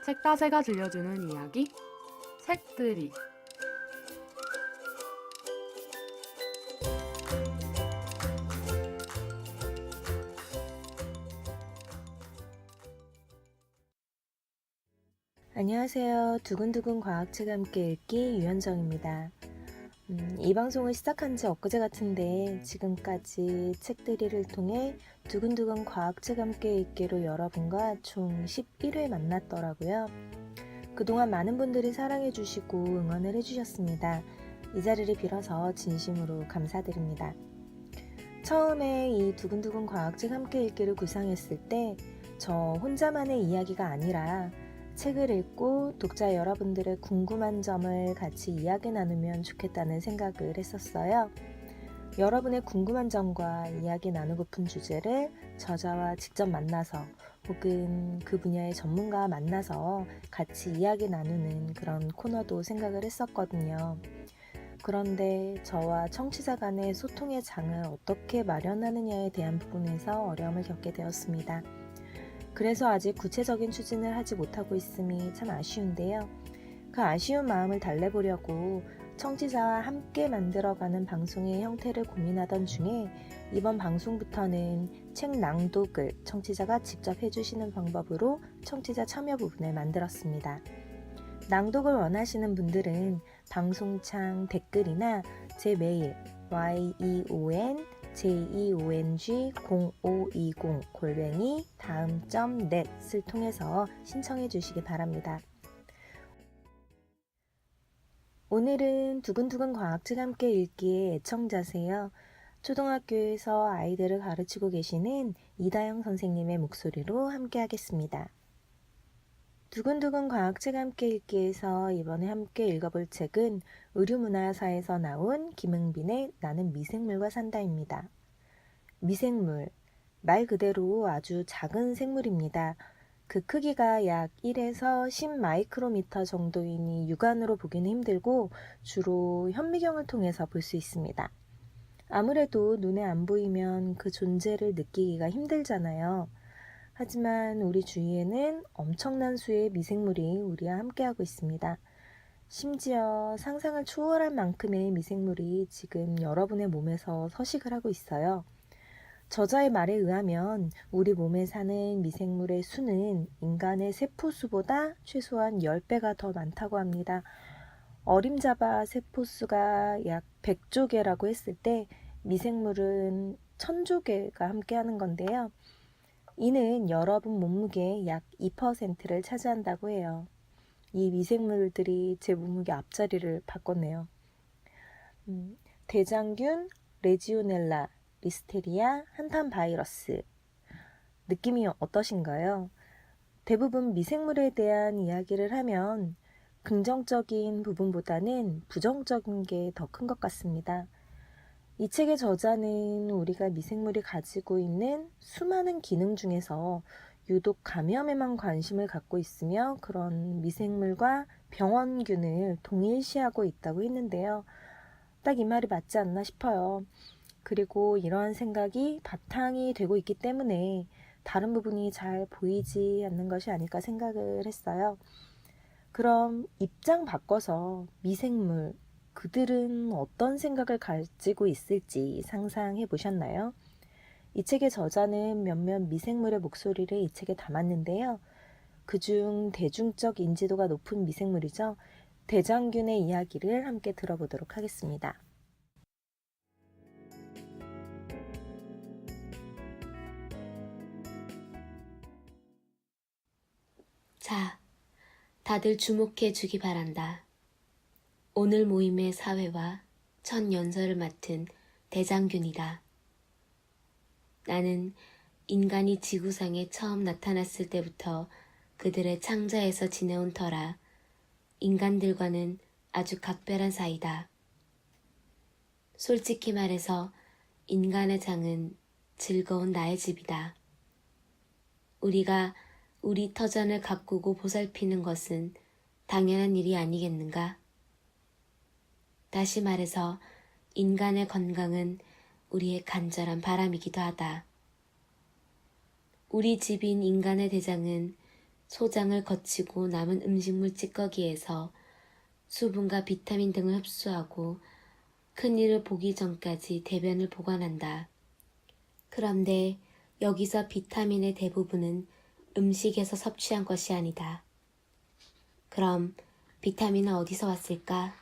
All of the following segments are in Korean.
책다새가 들려주는 이야기 책들이. 안녕하세요. 두근두근 과학책 함께 읽기 유현정입니다. 이 방송을 시작한 지 엊그제 같은데 지금까지 책들이를 통해 두근두근 과학책 함께 읽기로 여러분과 총 11회 만났더라고요. 그동안 많은 분들이 사랑해주시고 응원을 해주셨습니다. 이 자리를 빌어서 진심으로 감사드립니다. 처음에 이 두근두근 과학책 함께 읽기를 구상했을 때 저 혼자만의 이야기가 아니라 책을 읽고 독자 여러분들의 궁금한 점을 같이 이야기 나누면 좋겠다는 생각을 했었어요. 여러분의 궁금한 점과 이야기 나누고픈 주제를 저자와 직접 만나서 혹은 그 분야의 전문가와 만나서 같이 이야기 나누는 그런 코너도 생각을 했었거든요. 그런데 저와 청취자 간의 소통의 장을 어떻게 마련하느냐에 대한 부분에서 어려움을 겪게 되었습니다. 그래서 아직 구체적인 추진을 하지 못하고 있음이 참 아쉬운데요. 그 아쉬운 마음을 달래보려고 청취자와 함께 만들어가는 방송의 형태를 고민하던 중에 이번 방송부터는 책 낭독을 청취자가 직접 해주시는 방법으로 청취자 참여 부분을 만들었습니다. 낭독을 원하시는 분들은 방송창 댓글이나 제 메일 yeong0520@다음.net을 통해서 신청해 주시기 바랍니다. 오늘은 두근두근 과학책 함께 읽기의 애청자세요. 초등학교에서 아이들을 가르치고 계시는 이다영 선생님의 목소리로 함께 하겠습니다. 두근두근 과학책 함께 읽기에서 이번에 함께 읽어볼 책은 의류문화사에서 나온 김흥빈의 나는 미생물과 산다입니다. 미생물, 말 그대로 아주 작은 생물입니다. 그 크기가 약 1에서 10 마이크로미터 정도이니 육안으로 보기는 힘들고 주로 현미경을 통해서 볼 수 있습니다. 아무래도 눈에 안 보이면 그 존재를 느끼기가 힘들잖아요. 하지만 우리 주위에는 엄청난 수의 미생물이 우리와 함께하고 있습니다. 심지어 상상을 초월할 만큼의 미생물이 지금 여러분의 몸에서 서식을 하고 있어요. 저자의 말에 의하면 우리 몸에 사는 미생물의 수는 인간의 세포수보다 최소한 10배가 더 많다고 합니다. 어림잡아 세포수가 약 100조 개라고 했을 때 미생물은 1000조 개가 함께하는 건데요. 이는 여러분 몸무게의 약 2%를 차지한다고 해요. 이 미생물들이 제 몸무게 앞자리를 바꿨네요. 대장균, 레지오넬라, 리스테리아, 한탄 바이러스. 느낌이 어떠신가요? 대부분 미생물에 대한 이야기를 하면 긍정적인 부분보다는 부정적인 게 더 큰 것 같습니다. 이 책의 저자는 우리가 미생물이 가지고 있는 수많은 기능 중에서 유독 감염에만 관심을 갖고 있으며 그런 미생물과 병원균을 동일시하고 있다고 했는데요. 딱 이 말이 맞지 않나 싶어요. 그리고 이러한 생각이 바탕이 되고 있기 때문에 다른 부분이 잘 보이지 않는 것이 아닐까 생각을 했어요. 그럼 입장 바꿔서 미생물, 그들은 어떤 생각을 가지고 있을지 상상해 보셨나요? 이 책의 저자는 몇몇 미생물의 목소리를 이 책에 담았는데요. 그중 대중적 인지도가 높은 미생물이죠. 대장균의 이야기를 함께 들어보도록 하겠습니다. 자, 다들 주목해 주기 바란다. 오늘 모임의 사회와 첫 연설을 맡은 대장균이다. 나는 인간이 지구상에 처음 나타났을 때부터 그들의 창자에서 지내온 터라 인간들과는 아주 각별한 사이다. 솔직히 말해서 인간의 장은 즐거운 나의 집이다. 우리가 우리 터전을 가꾸고 보살피는 것은 당연한 일이 아니겠는가? 다시 말해서 인간의 건강은 우리의 간절한 바람이기도 하다. 우리 집인 인간의 대장은 소장을 거치고 남은 음식물 찌꺼기에서 수분과 비타민 등을 흡수하고 큰일을 보기 전까지 대변을 보관한다. 그런데 여기서 비타민의 대부분은 음식에서 섭취한 것이 아니다. 그럼 비타민은 어디서 왔을까?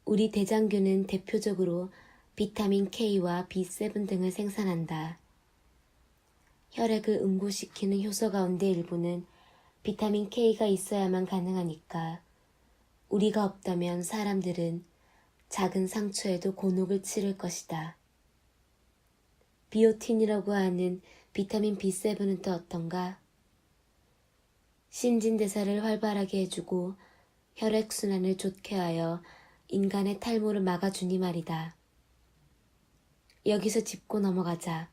우리 대장균은 대표적으로 비타민 K와 B7 등을 생산한다. 혈액을 응고시키는 효소 가운데 일부는 비타민 K가 있어야만 가능하니까 우리가 없다면 사람들은 작은 상처에도 곤혹을 치를 것이다. 비오틴이라고 하는 비타민 B7은 또 어떤가? 신진대사를 활발하게 해주고 혈액순환을 좋게 하여 인간의 탈모를 막아주니 말이다. 여기서 짚고 넘어가자.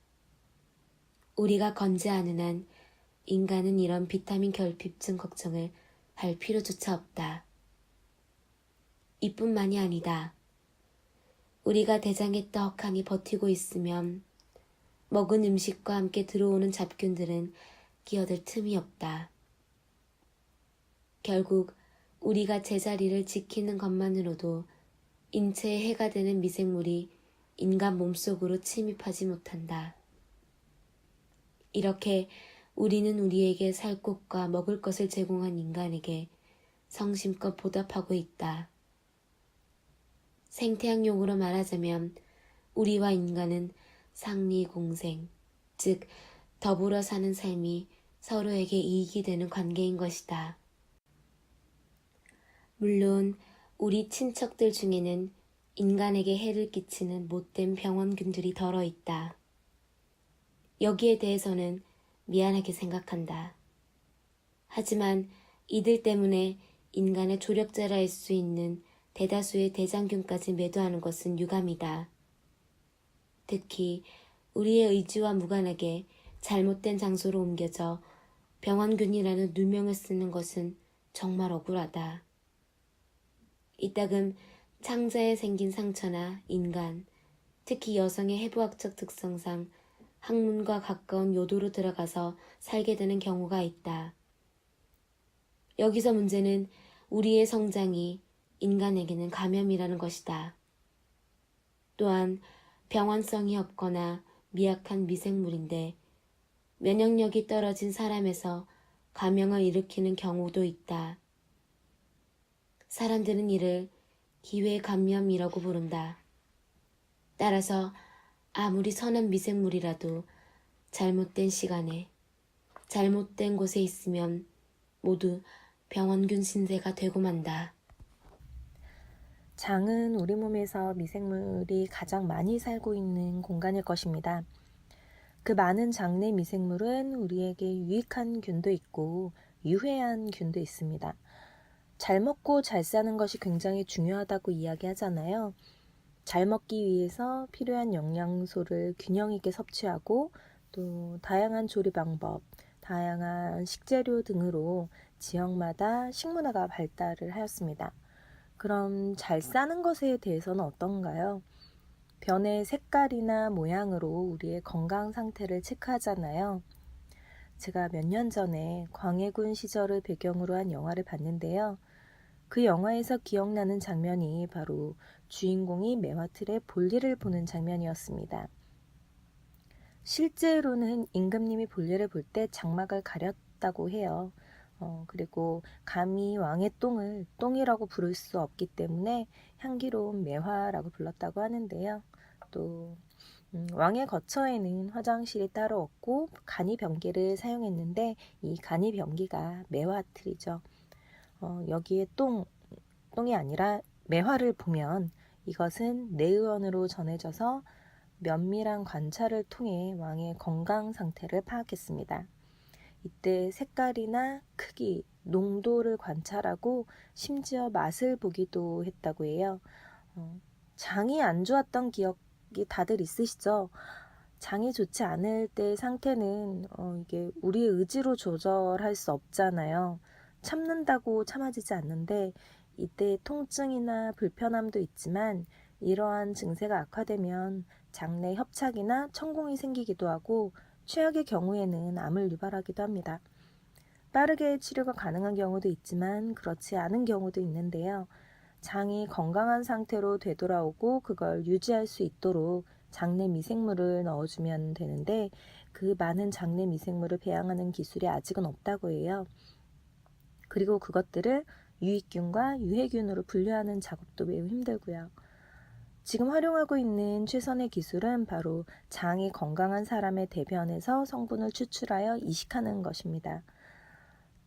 우리가 건재하는 한 인간은 이런 비타민 결핍증 걱정을 할 필요조차 없다. 이뿐만이 아니다. 우리가 대장에 떡하니 버티고 있으면 먹은 음식과 함께 들어오는 잡균들은 끼어들 틈이 없다. 결국 우리가 제자리를 지키는 것만으로도 인체에 해가 되는 미생물이 인간 몸속으로 침입하지 못한다. 이렇게 우리는 우리에게 살 곳과 먹을 것을 제공한 인간에게 성심껏 보답하고 있다. 생태학용으로 말하자면 우리와 인간은 상리공생, 즉 더불어 사는 삶이 서로에게 이익이 되는 관계인 것이다. 물론 우리 친척들 중에는 인간에게 해를 끼치는 못된 병원균들이 덜어 있다. 여기에 대해서는 미안하게 생각한다. 하지만 이들 때문에 인간의 조력자라 할 수 있는 대다수의 대장균까지 매도하는 것은 유감이다. 특히 우리의 의지와 무관하게 잘못된 장소로 옮겨져 병원균이라는 누명을 쓰는 것은 정말 억울하다. 이따금 창자에 생긴 상처나 인간, 특히 여성의 해부학적 특성상 학문과 가까운 요도로 들어가서 살게 되는 경우가 있다. 여기서 문제는 우리의 성장이 인간에게는 감염이라는 것이다. 또한 병원성이 없거나 미약한 미생물인데 면역력이 떨어진 사람에서 감염을 일으키는 경우도 있다. 사람들은 이를 기회 감염이라고 부른다. 따라서 아무리 선한 미생물이라도 잘못된 시간에 잘못된 곳에 있으면 모두 병원균 신세가 되고 만다. 장은 우리 몸에서 미생물이 가장 많이 살고 있는 공간일 것입니다. 그 많은 장 내 미생물은 우리에게 유익한 균도 있고 유해한 균도 있습니다. 잘 먹고 잘 사는 것이 굉장히 중요하다고 이야기하잖아요. 잘 먹기 위해서 필요한 영양소를 균형 있게 섭취하고 또 다양한 조리 방법, 다양한 식재료 등으로 지역마다 식문화가 발달을 하였습니다. 그럼 잘 싸는 것에 대해서는 어떤가요? 변의 색깔이나 모양으로 우리의 건강 상태를 체크하잖아요. 제가 몇 년 전에 광해군 시절을 배경으로 한 영화를 봤는데요. 그 영화에서 기억나는 장면이 바로 주인공이 매화틀에 볼일을 보는 장면이었습니다. 실제로는 임금님이 볼일을 볼 때 장막을 가렸다고 해요. 그리고 감히 왕의 똥을 똥이라고 부를 수 없기 때문에 향기로운 매화라고 불렀다고 하는데요. 또 왕의 거처에는 화장실이 따로 없고 간이변기를 사용했는데 이 간이변기가 매화틀이죠. 여기에 똥이 아니라 매화를 보면 이것은 내의원으로 전해져서 면밀한 관찰을 통해 왕의 건강 상태를 파악했습니다. 이때 색깔이나 크기, 농도를 관찰하고 심지어 맛을 보기도 했다고 해요. 장이 안 좋았던 기억이 다들 있으시죠? 장이 좋지 않을 때 상태는 이게 우리의 의지로 조절할 수 없잖아요. 참는다고 참아지지 않는데 이때 통증이나 불편함도 있지만 이러한 증세가 악화되면 장내 협착이나 천공이 생기기도 하고 최악의 경우에는 암을 유발하기도 합니다. 빠르게 치료가 가능한 경우도 있지만 그렇지 않은 경우도 있는데요. 장이 건강한 상태로 되돌아오고 그걸 유지할 수 있도록 장내 미생물을 넣어주면 되는데 그 많은 장내 미생물을 배양하는 기술이 아직은 없다고 해요. 그리고 그것들을 유익균과 유해균으로 분류하는 작업도 매우 힘들고요. 지금 활용하고 있는 최선의 기술은 바로 장이 건강한 사람의 대변에서 성분을 추출하여 이식하는 것입니다.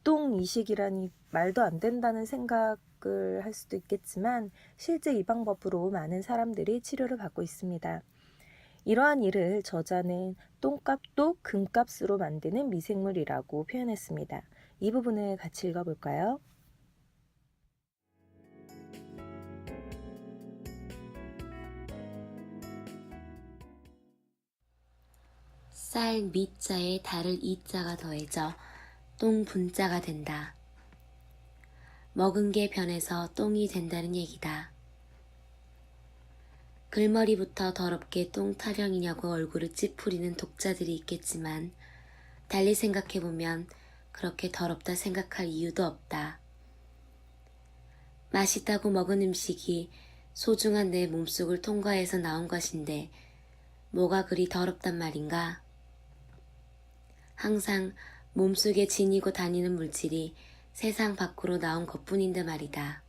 똥 이식이라니 말도 안 된다는 생각을 할 수도 있겠지만 실제 이 방법으로 많은 사람들이 치료를 받고 있습니다. 이러한 일을 저자는 똥값도 금값으로 만드는 미생물이라고 표현했습니다. 이 부분을 같이 읽어볼까요? 쌀 밑자에 달을 이자가 더해져 똥 분자가 된다. 먹은 게 변해서 똥이 된다는 얘기다. 글머리부터 더럽게 똥 타령이냐고 얼굴을 찌푸리는 독자들이 있겠지만 달리 생각해보면 그렇게 더럽다 생각할 이유도 없다. 맛있다고 먹은 음식이 소중한 내 몸속을 통과해서 나온 것인데 뭐가 그리 더럽단 말인가? 항상 몸속에 지니고 다니는 물질이 세상 밖으로 나온 것뿐인데 말이다.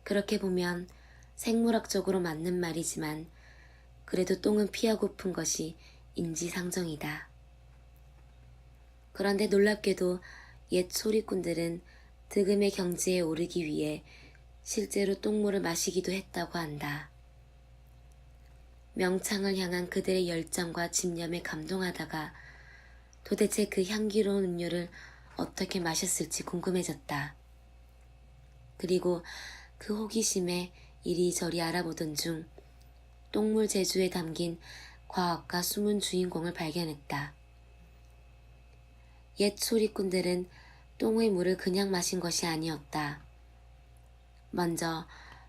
그렇게 보면 생물학적으로 맞는 말이지만 그래도 똥은 피하고픈 것이 인지상정이다. 그런데 놀랍게도 옛 소리꾼들은 득음의 경지에 오르기 위해 실제로 똥물을 마시기도 했다고 한다. 명창을 향한 그들의 열정과 집념에 감동하다가 도대체 그 향기로운 음료를 어떻게 마셨을지 궁금해졌다. 그리고 그 호기심에 이리저리 알아보던 중 똥물 제주에 담긴 과학과 숨은 주인공을 발견했다. 옛 소리꾼들은 똥의 물을 그냥 마신 것이 아니었다. 먼저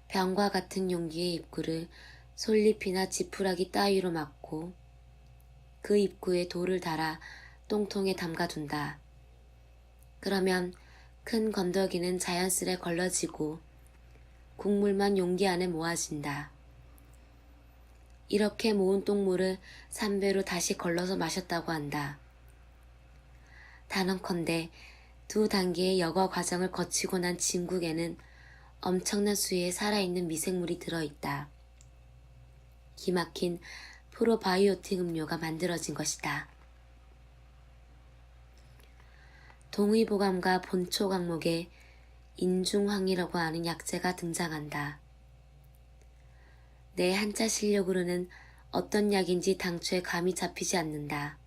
병과 같은 용기의 입구를 솔잎이나 지푸라기 따위로 막고 그 입구에 돌을 달아 똥통에 담가둔다. 그러면 큰 건더기는 자연스레 걸러지고 국물만 용기 안에 모아진다. 이렇게 모은 똥물을 3배로 다시 걸러서 마셨다고 한다. 단언컨대 2단계의 여과 과정을 거치고 난 진국에는 엄청난 수의 살아있는 미생물이 들어있다. 기막힌 프로바이오틱 음료가 만들어진 것이다. 동의보감과 본초 강목에 인중황이라고 하는 약재가 등장한다. 내 한자 실력으로는 어떤 약인지 당초에 감이 잡히지 않는다.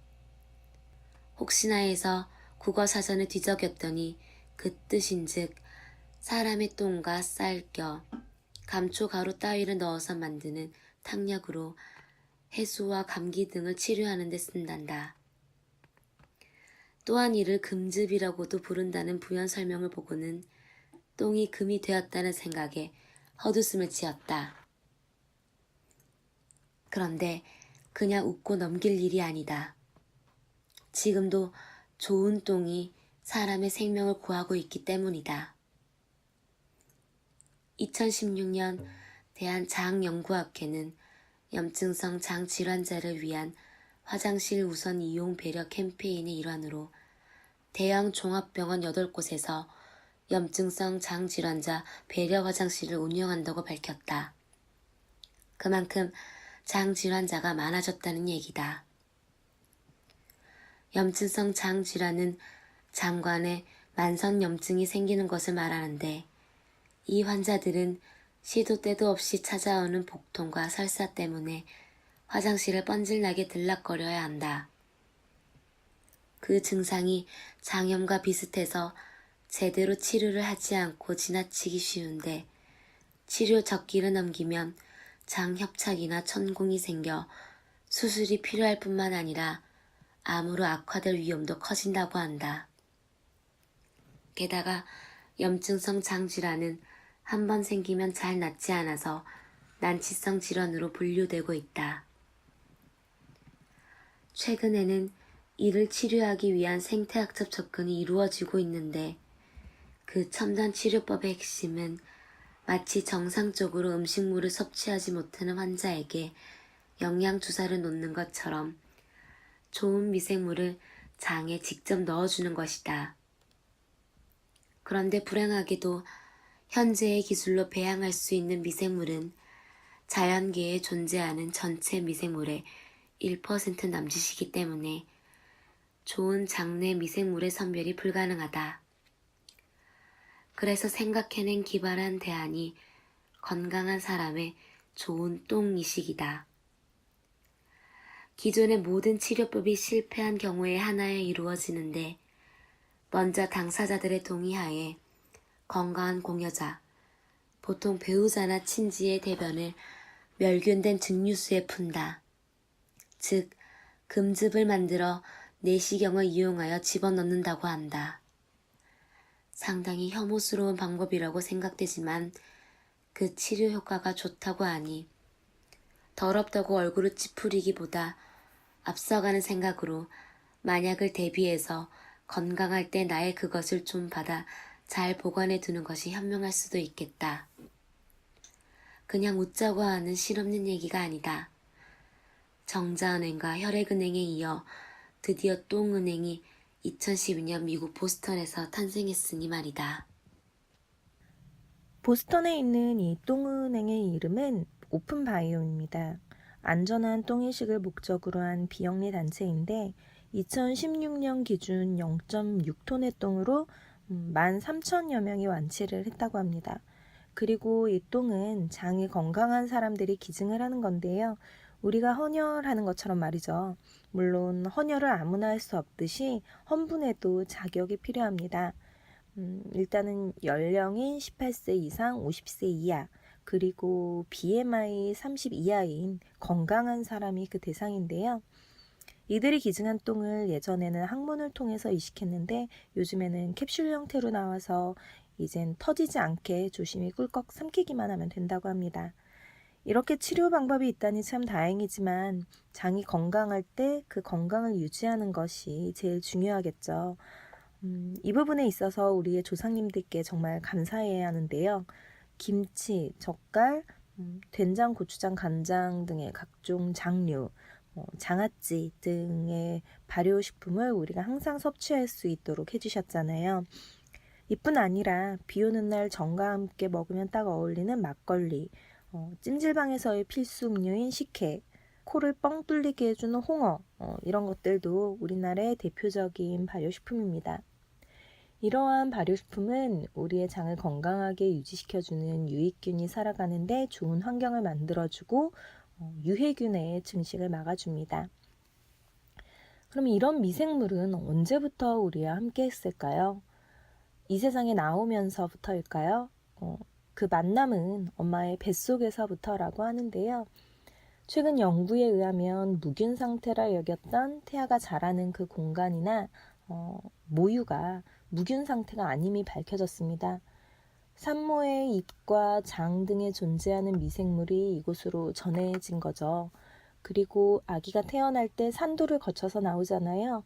혹시나 해서 국어사전을 뒤적였더니 그 뜻인즉 사람의 똥과 쌀 껴 감초가루 따위를 넣어서 만드는 탕약으로 해수와 감기 등을 치료하는 데 쓴단다. 또한 이를 금즙이라고도 부른다는 부연 설명을 보고는 똥이 금이 되었다는 생각에 헛웃음을 지었다. 그런데 그냥 웃고 넘길 일이 아니다. 지금도 좋은 똥이 사람의 생명을 구하고 있기 때문이다. 2016년 대한장연구학회는 염증성 장질환자를 위한 화장실 우선 이용 배려 캠페인의 일환으로 대형 종합병원 8곳에서 염증성 장질환자 배려 화장실을 운영한다고 밝혔다. 그만큼 장질환자가 많아졌다는 얘기다. 염증성 장질환은 장관에 만성염증이 생기는 것을 말하는데 이 환자들은 시도 때도 없이 찾아오는 복통과 설사 때문에 화장실을 뻔질나게 들락거려야 한다. 그 증상이 장염과 비슷해서 제대로 치료를 하지 않고 지나치기 쉬운데 치료 적기를 넘기면 장협착이나 천공이 생겨 수술이 필요할 뿐만 아니라 암으로 악화될 위험도 커진다고 한다. 게다가 염증성 장질환은 한 번 생기면 잘 낫지 않아서 난치성 질환으로 분류되고 있다. 최근에는 이를 치료하기 위한 생태학적 접근이 이루어지고 있는데 그 첨단 치료법의 핵심은 마치 정상적으로 음식물을 섭취하지 못하는 환자에게 영양주사를 놓는 것처럼 좋은 미생물을 장에 직접 넣어주는 것이다. 그런데 불행하게도 현재의 기술로 배양할 수 있는 미생물은 자연계에 존재하는 전체 미생물의 1% 남짓이기 때문에 좋은 장내 미생물의 선별이 불가능하다. 그래서 생각해낸 기발한 대안이 건강한 사람의 좋은 똥 이식이다. 기존의 모든 치료법이 실패한 경우에 하나에 이루어지는데 먼저 당사자들의 동의하에 건강한 공여자, 보통 배우자나 친지의 대변을 멸균된 증류수에 푼다. 즉, 금즙을 만들어 내시경을 이용하여 집어넣는다고 한다. 상당히 혐오스러운 방법이라고 생각되지만 그 치료 효과가 좋다고 하니 더럽다고 얼굴을 찌푸리기보다 앞서가는 생각으로 만약을 대비해서 건강할 때 나의 그것을 좀 받아 잘 보관해 두는 것이 현명할 수도 있겠다. 그냥 웃자고 하는 실없는 얘기가 아니다. 정자은행과 혈액은행에 이어 드디어 똥은행이 2012년 미국 보스턴에서 탄생했으니 말이다. 보스턴에 있는 이 똥은행의 이름은 오픈바이오입니다. 안전한 똥이식을 목적으로 한 비영리 단체인데 2016년 기준 0.6톤의 똥으로 13,000여 명이 완치를 했다고 합니다. 그리고 이 똥은 장이 건강한 사람들이 기증을 하는 건데요. 우리가 헌혈하는 것처럼 말이죠. 물론 헌혈을 아무나 할 수 없듯이 헌분에도 자격이 필요합니다. 일단은 연령인 18세 이상 50세 이하 그리고 BMI 30 이하인 건강한 사람이 그 대상인데요. 이들이 기증한 똥을 예전에는 항문을 통해서 이식했는데 요즘에는 캡슐 형태로 나와서 이젠 터지지 않게 조심히 꿀꺽 삼키기만 하면 된다고 합니다. 이렇게 치료 방법이 있다니 참 다행이지만 장이 건강할 때 그 건강을 유지하는 것이 제일 중요하겠죠. 이 부분에 있어서 우리의 조상님들께 정말 감사해야 하는데요. 김치, 젓갈, 된장, 고추장, 간장 등의 각종 장류, 장아찌 등의 발효식품을 우리가 항상 섭취할 수 있도록 해주셨잖아요. 이뿐 아니라 비 오는 날 정과 함께 먹으면 딱 어울리는 막걸리, 찜질방에서의 필수 음료인 식혜, 코를 뻥 뚫리게 해주는 홍어, 이런 것들도 우리나라의 대표적인 발효식품입니다. 이러한 발효식품은 우리의 장을 건강하게 유지시켜주는 유익균이 살아가는데 좋은 환경을 만들어주고 유해균의 증식을 막아줍니다. 그럼 이런 미생물은 언제부터 우리와 함께 했을까요? 이 세상에 나오면서부터일까요? 그 만남은 엄마의 뱃속에서부터라고 하는데요. 최근 연구에 의하면 무균 상태라 여겼던 태아가 자라는 그 공간이나 모유가 무균 상태가 아님이 밝혀졌습니다. 산모의 입과 장 등에 존재하는 미생물이 이곳으로 전해진 거죠. 그리고 아기가 태어날 때 산도를 거쳐서 나오잖아요.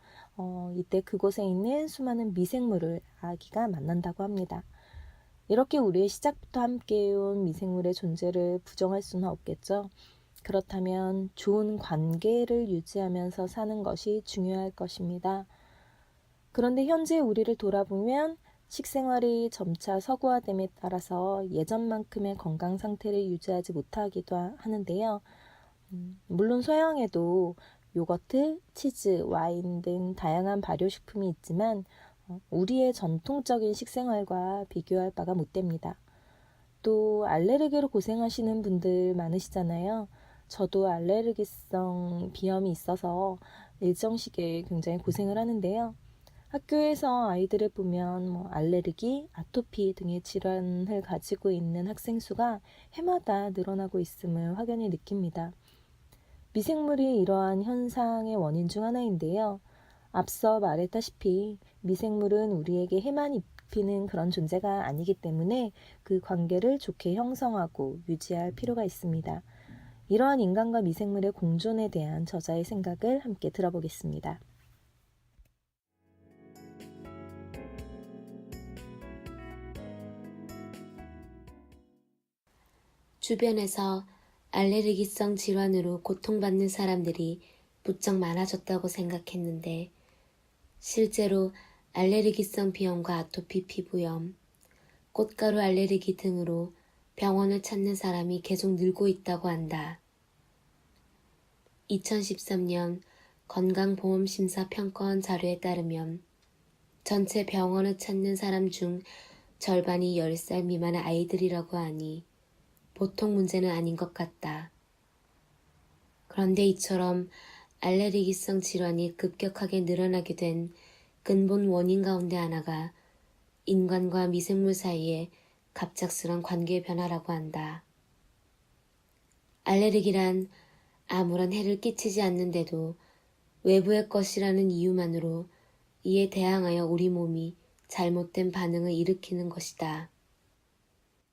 이때 그곳에 있는 수많은 미생물을 아기가 만난다고 합니다. 이렇게 우리의 시작부터 함께해온 미생물의 존재를 부정할 수는 없겠죠. 그렇다면 좋은 관계를 유지하면서 사는 것이 중요할 것입니다. 그런데 현재 우리를 돌아보면 식생활이 점차 서구화됨에 따라서 예전만큼의 건강 상태를 유지하지 못하기도 하는데요. 물론 서양에도 요거트, 치즈, 와인 등 다양한 발효식품이 있지만 우리의 전통적인 식생활과 비교할 바가 못됩니다. 또 알레르기로 고생하시는 분들 많으시잖아요. 저도 알레르기성 비염이 있어서 일정 시기에 굉장히 고생을 하는데요. 학교에서 아이들을 보면 알레르기, 아토피 등의 질환을 가지고 있는 학생 수가 해마다 늘어나고 있음을 확연히 느낍니다. 미생물이 이러한 현상의 원인 중 하나인데요. 앞서 말했다시피 미생물은 우리에게 해만 입히는 그런 존재가 아니기 때문에 그 관계를 좋게 형성하고 유지할 필요가 있습니다. 이러한 인간과 미생물의 공존에 대한 저자의 생각을 함께 들어보겠습니다. 주변에서 알레르기성 질환으로 고통받는 사람들이 무척 많아졌다고 생각했는데 실제로 알레르기성 비염과 아토피 피부염, 꽃가루 알레르기 등으로 병원을 찾는 사람이 계속 늘고 있다고 한다. 2013년 건강보험심사평가원 자료에 따르면 전체 병원을 찾는 사람 중 절반이 10살 미만의 아이들이라고 하니 보통 문제는 아닌 것 같다. 그런데 이처럼 알레르기성 질환이 급격하게 늘어나게 된 근본 원인 가운데 하나가 인간과 미생물 사이의 갑작스런 관계 변화라고 한다. 알레르기란 아무런 해를 끼치지 않는데도 외부의 것이라는 이유만으로 이에 대항하여 우리 몸이 잘못된 반응을 일으키는 것이다.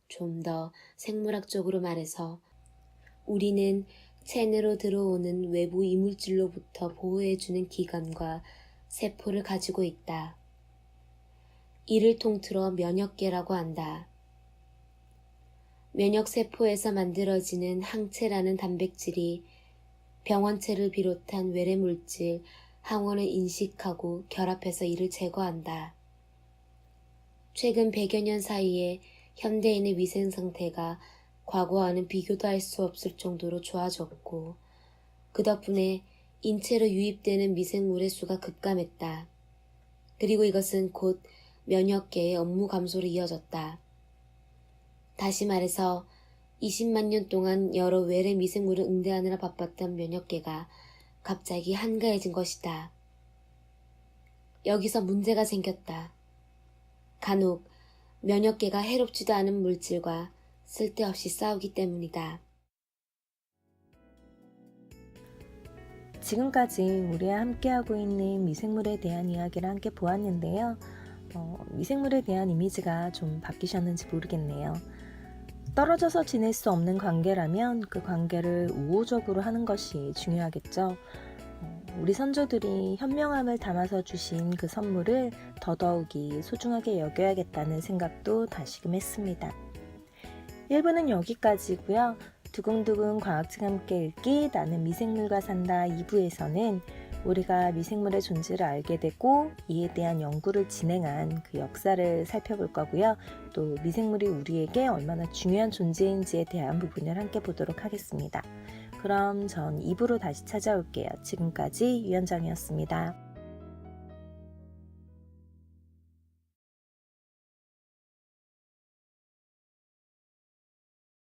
좀 더 생물학적으로 말해서 우리는 체내로 들어오는 외부 이물질로부터 보호해주는 기관과 세포를 가지고 있다. 이를 통틀어 면역계라고 한다. 면역세포에서 만들어지는 항체라는 단백질이 병원체를 비롯한 외래물질, 항원을 인식하고 결합해서 이를 제거한다. 최근 100여 년 사이에 현대인의 위생 상태가 과거와는 비교도 할 수 없을 정도로 좋아졌고 그 덕분에 인체로 유입되는 미생물의 수가 급감했다. 그리고 이것은 곧 면역계의 업무 감소로 이어졌다. 다시 말해서 20만 년 동안 여러 외래 미생물을 응대하느라 바빴던 면역계가 갑자기 한가해진 것이다. 여기서 문제가 생겼다. 간혹 면역계가 해롭지도 않은 물질과 쓸데없이 싸우기 때문이다. 지금까지 우리와 함께하고 있는 미생물에 대한 이야기를 함께 보았는데요. 미생물에 대한 이미지가 좀 바뀌셨는지 모르겠네요. 떨어져서 지낼 수 없는 관계라면 그 관계를 우호적으로 하는 것이 중요하겠죠. 우리 선조들이 현명함을 담아서 주신 그 선물을 더더욱이 소중하게 여겨야겠다는 생각도 다시금 했습니다. 1부는 여기까지고요. 두근두근 과학책 함께 읽기 나는 미생물과 산다 2부에서는 우리가 미생물의 존재를 알게 되고 이에 대한 연구를 진행한 그 역사를 살펴볼 거고요. 또 미생물이 우리에게 얼마나 중요한 존재인지에 대한 부분을 함께 보도록 하겠습니다. 그럼 전 2부로 다시 찾아올게요. 지금까지 유현정이었습니다.